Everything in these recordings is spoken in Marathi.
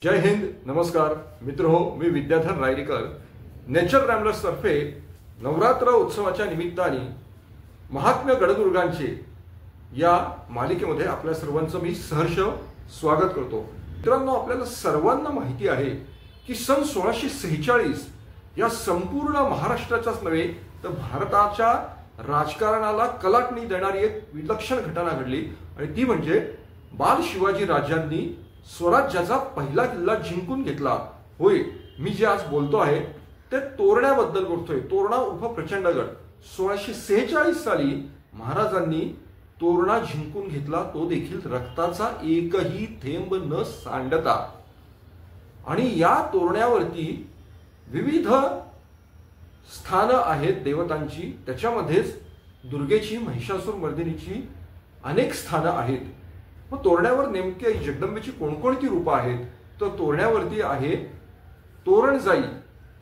जय हिंद, नमस्कार मित्रहो, मी विद्याधर रायरीकर. नेचर रॅमलर्स तर्फे नवरात्र उत्सवाच्या निमित्ताने महात्म्य गडदुर्गांचे या मालिकेमध्ये आपल्या सर्वांचं मी सहर्ष स्वागत करतो. मित्रांनो, आपल्याला सर्वांना माहिती आहे की सन 1646 या संपूर्ण महाराष्ट्राच्याच नव्हे तर भारताच्या राजकारणाला कलाटणी देणारी एक विलक्षण घटना घडली आणि ती म्हणजे बाल शिवाजी राजांनी स्वराज्याचा पहिला किल्ला जिंकून घेतला. होय, मी जे आज बोलतो आहे ते तोरण्याबद्दल बोलतोय. तोरणा उर्फ प्रचंडगड. 1646 साली महाराजांनी तोरणा जिंकून घेतला, तो देखील रक्ताचा एकही थेंब न सांडता. आणि या तोरण्यावरती विविध स्थानं आहेत देवतांची. त्याच्यामध्येच दुर्गेची, महिषासूर मर्दिनीची अनेक स्थानं आहेत. मग तोरण्यावर नेमके जगदंबेची कोणकोणती रूपं आहेत? तर तोरण्यावरती आहे तोरणजाई,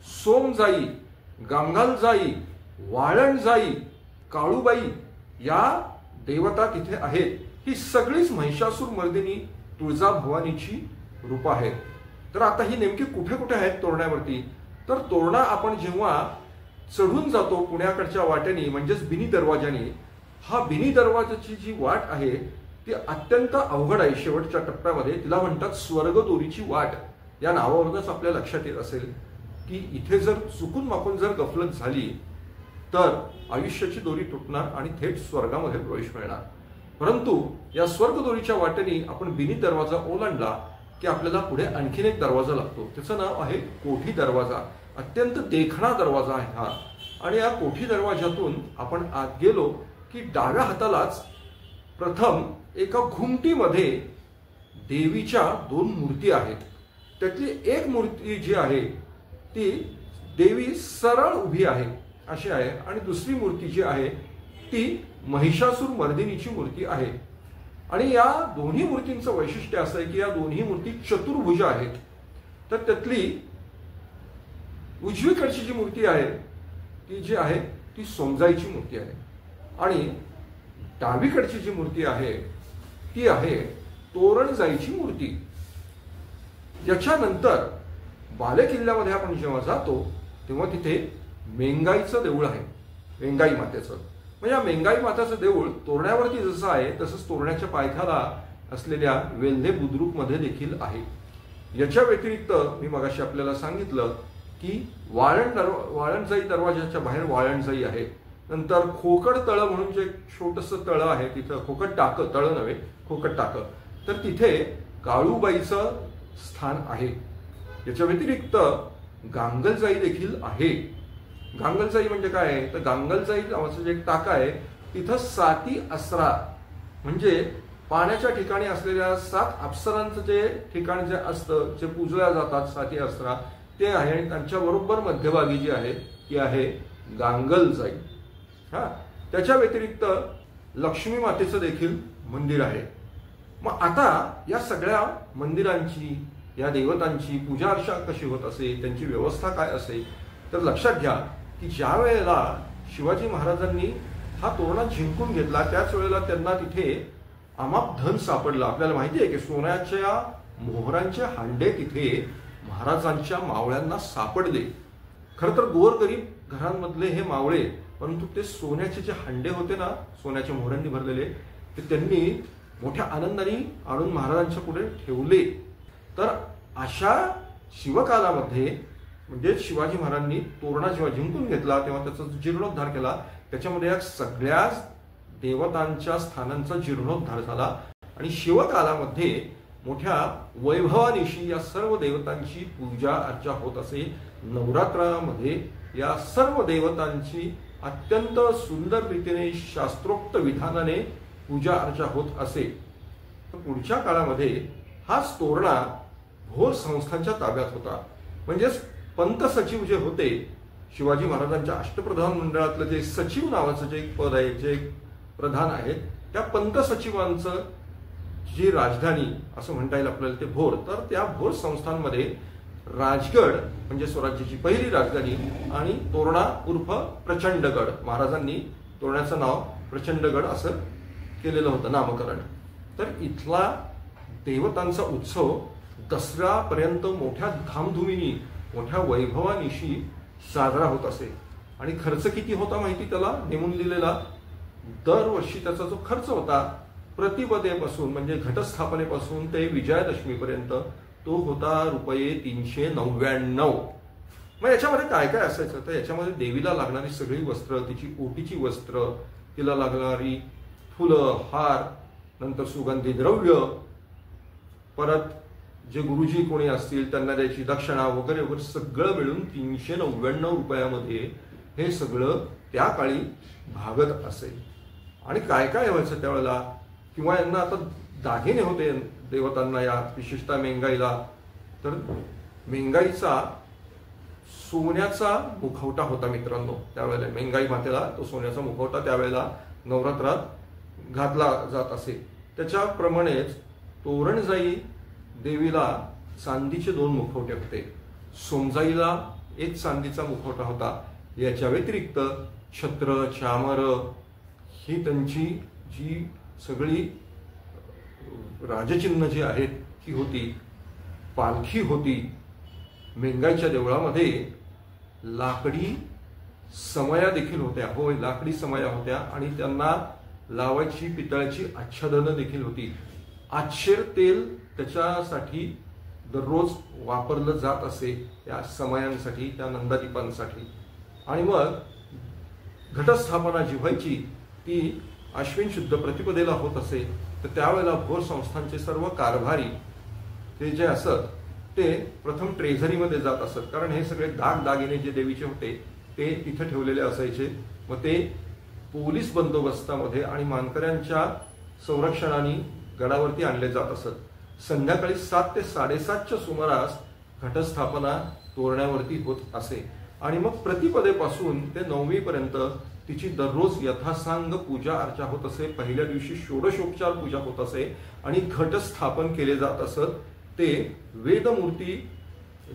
सोमजाई, गांगालजाई, वाळणजाई, काळूबाई या देवता तिथे आहेत. ही सगळीच महिषासूर मर्दिनी तुळजाभवानीची रूपं आहेत. तर आता ही नेमकी कुठे कुठे आहेत तोरण्यावरती? तर तोरणा आपण जेव्हा चढून जातो पुण्याकडच्या वाटेने म्हणजेच बिनी दरवाजाने, हा बिनी दरवाजाची जी वाट आहे ती अत्यंत अवघड आहे. शेवटच्या टप्प्यामध्ये तिला म्हणतात स्वर्गदोरीची वाट. या नावावरूनच आपल्या लक्षात येत असेल की इथे जर चुकून माकून जर गफलत झाली तर आयुष्याची दोरी तुटणार आणि थेट स्वर्गामध्ये प्रवेश मिळणार. परंतु या स्वर्गदोरीच्या वाटेने आपण बिनी दरवाजा ओलांडला की आपल्याला पुढे आणखीन एक दरवाजा लागतो. त्याचं नाव आहे कोठी दरवाजा. अत्यंत देखणा दरवाजा आहे हा. आणि या कोठी दरवाजातून आपण आत गेलो की डाव्या हातालाच प्रथम एका घुमटीमध्ये देवीच्या दोन मूर्ती आहेत. त्यातली एक मूर्ती जी आहे ती देवी सरळ उभी आहे अशी आहे आणि दुसरी मूर्ती जी आहे ती महिषासूर मर्दिनीची मूर्ती आहे. आणि या दोन्ही मूर्तींचं वैशिष्ट्य असं आहे की या दोन्ही मूर्ती चतुर्भुज आहेत. तर त्यातली उजवीकडची जी मूर्ती आहे ती जी आहे ती सोमजाईची मूर्ती आहे आणि डावीकडची जी मूर्ती आहे ती आहे तोरणजाईची मूर्ती. याच्यानंतर बालेकिल्ल्यामध्ये आपण जेव्हा जातो तेव्हा तिथे मेंगाईचं देऊळ आहे, मेंगाई मातेचं. म्हणजे या मेंगाई माताचं देऊळ तोरण्यावरती जसं आहे तसंच तोरण्याच्या पायथ्याला असलेल्या वेल्हे बुद्रुकमध्ये देखील आहे. याच्या व्यतिरिक्त मी मगाशी आपल्याला सांगितलं की वाळणजाई दरवाजाच्या बाहेर वाळणजाई आहे. नंतर खोकड तळ म्हणून जे छोटंसं तळ आहे तिथं, खोकड टाकं, तळ नव्हे खोकड टाकं, तर तिथे काळूबाईचं स्थान आहे. याच्या व्यतिरिक्त गांगलजाई देखील आहे. गांगलजाई म्हणजे काय आहे तर गांगलजाई नावाचं जे एक टाका आहे तिथं 7 असरा म्हणजे पाण्याच्या ठिकाणी असलेल्या 7 अप्सरांचं जे ठिकाण जे असतं, जे पूजल्या जातात 7 असरा, ते आहे. आणि त्यांच्या बरोबर मध्यभागी जी आहे ती आहे गांगलजाई. त्याच्या व्यतिरिक्त लक्ष्मी मातेचं देखील मंदिर आहे. मग आता या सगळ्या मंदिरांची, या देवतांची पूजा अर्चा कशी होत असे, त्यांची व्यवस्था काय असे, तर लक्षात घ्या की ज्या वेळेला शिवाजी महाराजांनी हा तोरणा जिंकून घेतला त्याच वेळेला त्यांना तिथे अमाप धन सापडलं. आपल्याला माहिती आहे की सोन्याच्या मोहरांचे हांडे तिथे महाराजांच्या मावळ्यांना सापडले. खरं तर गोरगरीब घरांमधले हे मावळे, परंतु ते सोन्याचे जे हांडे होते ना, सोन्याच्या मोहरांनी भरलेले, ते त्यांनी मोठ्या आनंदाने आणून महाराजांच्या पुढे ठेवले. तर अशा शिवकालामध्ये म्हणजे शिवाजी महाराजांनी तोरणा जेव्हा जिंकून घेतला तेव्हा त्याचा जीर्णोद्धार केला. त्याच्यामध्ये या सगळ्या देवतांच्या स्थानांचा जीर्णोद्धार झाला आणि शिवकालामध्ये मोठ्या वैभवानिशी या सर्व देवतांची पूजा अर्चा होत असे. नवरात्रामध्ये या सर्व देवतांची अत्यंत सुंदर रीतीने शास्त्रोक्त विधानाने पूजा अर्चा होत असे. तर पुढच्या काळामध्ये हाच तोरणा भोर संस्थांच्या ताब्यात होता. म्हणजेच पंत सचिव जे होते शिवाजी महाराजांच्या अष्टप्रधान मंडळातलं जे सचिव नावाचं जे एक पद आहे, जे एक प्रधान आहेत, त्या पंत सचिवांचं जी राजधानी असं म्हणता येईल आपल्याला ते भोर. तर त्या भोर संस्थांमध्ये राजगड म्हणजे स्वराज्याची पहिली राजधानी आणि तोरणा उर्फ प्रचंडगड, महाराजांनी तोरण्याचं नाव प्रचंडगड असं केलेलं होतं नामकरण. तर इथला देवतांचा उत्सव दसऱ्यापर्यंत मोठ्या धामधुमीनी मोठ्या वैभवानिशी साजरा होत असे। आणि खर्च किती होता माहिती त्याला नेमून दिलेला? दरवर्षी त्याचा जो खर्च होता प्रतिपदेपासून म्हणजे घटस्थापनेपासून ते विजयादशमीपर्यंत तो होता ₹399। मग याच्यामध्ये काय काय असायचं तर याच्यामध्ये देवीला लागणारी सगळी वस्त्र, तिची ओटीची वस्त्र, तिला लागणारी फुलं, हार, नंतर सुगंधी द्रव्य, परत जे गुरुजी कोणी असतील त्यांना द्यायची दक्षिणा वगैरे वगैरे सगळं मिळून ₹399 हे सगळं त्या काळी भागत असे। आणि काय काय व्हायचं त्यावेळेला, किंवा यांना आता दागिने होते देवतांना या विशेषतः मेंगाईला, तर मेंगाईचा सोन्याचा मुखवटा होता मित्रांनो त्यावेळेला। मेंगाई मातेला तो सोन्याचा मुखवटा त्यावेळेला नवरात्रात घातला जात असे। त्याच्याप्रमाणेच तोरणजाई देवीला चांदीचे 2 मुखवटे होते, सोमजाईला एक चांदीचा मुखवटा होता। याच्या व्यतिरिक्त छत्र, चामर ही त्यांची जी सगळी राजचिन्ह जी आहेत ती होती। पालखी होती। मेंगाईच्या देवळामध्ये लाकडी समया देखील होत्या, होय लाकडी समया होत्या, आणि त्यांना लावायची पितळाची आच्छादनं देखील होती। आच्छेर तेल त्याच्यासाठी दररोज वापरलं जात असे त्या समयांसाठी, त्या नंदादीपांसाठी। आणि मग घटस्थापना जी व्हायची ती अश्विन शुद्ध प्रतिपदेला होत असे। तर त्यावेळेला भोर संस्थांचे सर्व कारभारी ते जे असत ते प्रथम ट्रेझरीमध्ये जात असत, कारण हे सगळे दागिने जे देवीचे होते ते तिथे ठेवलेले असायचे। मग ते पोलीस बंदोबस्तामध्ये आणि मानकऱ्यांच्या संरक्षणाने गडावरती आणले जात असत। संध्याकाळी 7 ते 7:30च्या सुमारास घटस्थापना तोरण्यावरती होत असे। आणि मग प्रतिपदेपासून ते नवमीपर्यंत तिची दररोज यथासांग पूजा अर्चा होत असे। पहिल्या दिवशी षोडशोपचार पूजा होत असे आणि घटस्थापन केले जात असत। ते वेदमूर्ती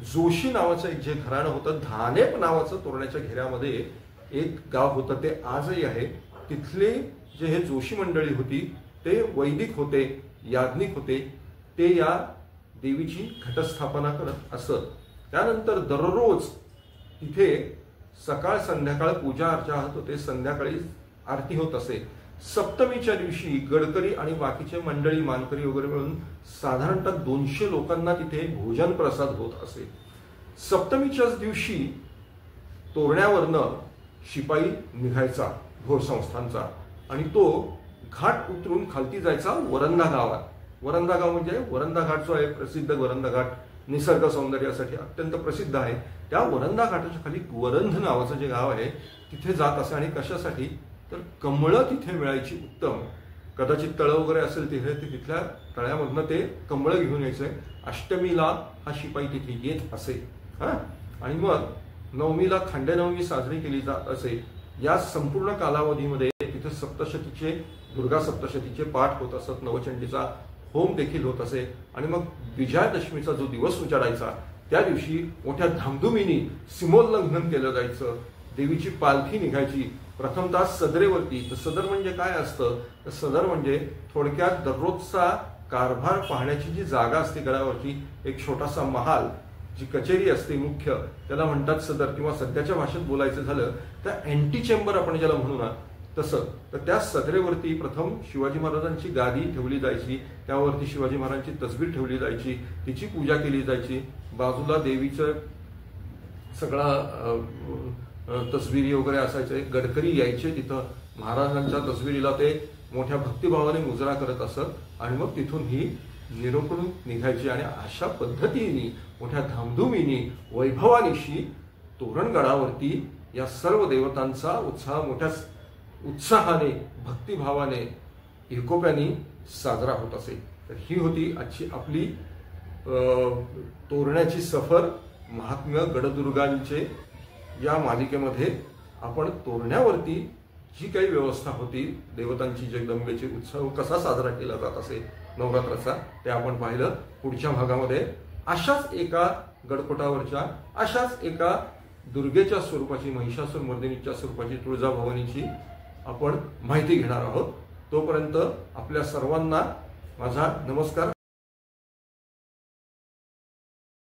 जोशी नावाचं एक जे घराणं होतं, धानेप नावाचं तोरण्याच्या घेऱ्यामध्ये एक गाव होतं, ते आजही आहे। तिथले जे हे जोशी मंडळी होती ते वैदिक होते, याज्ञिक होते, ते या देवीची घटस्थापना करत असत। त्यानंतर दररोज तिथे सकाळ संध्याकाळ पूजा अर्चा होत होते, संध्याकाळी आरती होत असे। सप्तमीच्या दिवशी गडकरी आणि बाकीचे मंडळी मानकरी वगैरे मिळून साधारणतः 200 लोकांना तिथे भोजन प्रसाद होत असे। सप्तमीच्याच दिवशी तोरण्यावरनं शिपाई निघायचा भोर संस्थांचा आणि तो घाट उतरून खालती जायचा वरंधा गावात। वरंधा गाव म्हणजे वरंधा घाट जो आहे प्रसिद्ध वरंधा घाट, निसर्ग सौंदर्यासाठी अत्यंत प्रसिद्ध आहे। त्या वरंधा घाटाच्या खाली वरंध नावाचं जे गाव आहे तिथे जात असे। आणि कशासाठी तर कमळं तिथे मिळायची उत्तम, कदाचित तळं वगैरे असेल तिथे, तिथल्या तळ्यामधनं ते कमळं घेऊन यायचे। अष्टमीला हा शिपाई तिथे येत असे आणि मग नवमीला खांडेनवमी साजरी केली जात असे। या संपूर्ण कालावधीमध्ये तिथे सप्तशतीचे, दुर्गा सप्तशतीचे पाठ होत असत, नवचंडीचा होम देखील होत असे। आणि मग विजयादशमीचा जो दिवस उजाडायचा त्या दिवशी मोठ्या धामधुमीने सीमोल्लंघन केलं जायचं। देवीची पालखी निघायची प्रथमतः सदरेवरती। तर सदर म्हणजे काय असतं तर सदर म्हणजे थोडक्यात दररोजचा कारभार पाहण्याची जी जागा असते गडावरती, एक छोटासा महाल, जी कचेरी असते मुख्य, त्याला म्हणतात सदर, किंवा सध्याच्या भाषेत बोलायचं झालं तर अँटी चेंबर आपण ज्याला म्हणू ना तसं। तर त्या सदरेवरती प्रथम शिवाजी महाराजांची गादी ठेवली जायची, त्यावरती शिवाजी महाराजांची तसबीर ठेवली जायची, तिची पूजा केली जायची। बाजूला देवीचं सगळा तसबिरी वगैरे असायचे। गडकरी यायचे तिथं, महाराजांच्या तसबिरीला ते मोठ्या भक्तिभावाने मुजरा करत असत आणि मग तिथून ही निरोपण निघायची। आणि अशा पद्धतीने मोठ्या धामधुमीने वैभवानिशी तोरणगडावरती या सर्व देवतांचा उत्साह मोठ्या उत्साहाने, भक्तिभावाने, एकोप्याने साजरा होत असे। तर ही होती आजची आपली तोरण्याची सफर, महात्म्य गडदुर्गांचे या मालिकेमध्ये आपण तोरण्यावरती जी काही व्यवस्था होती, देवतांची, जगदंबेचे उत्सव कसा साजरा केला जात असे नवरात्राचा, ते आपण पाहिलं। पुढच्या भागामध्ये अशाच एका गडकोटावरच्या, अशाच एका दुर्गेच्या स्वरूपाची, महिषासुर मर्दिनीच्या स्वरूपाची, तुळजाभवानीची आपण माहिती घेणार आहोत। तोपर्यंत आपल्या सर्वांना माझा नमस्कार।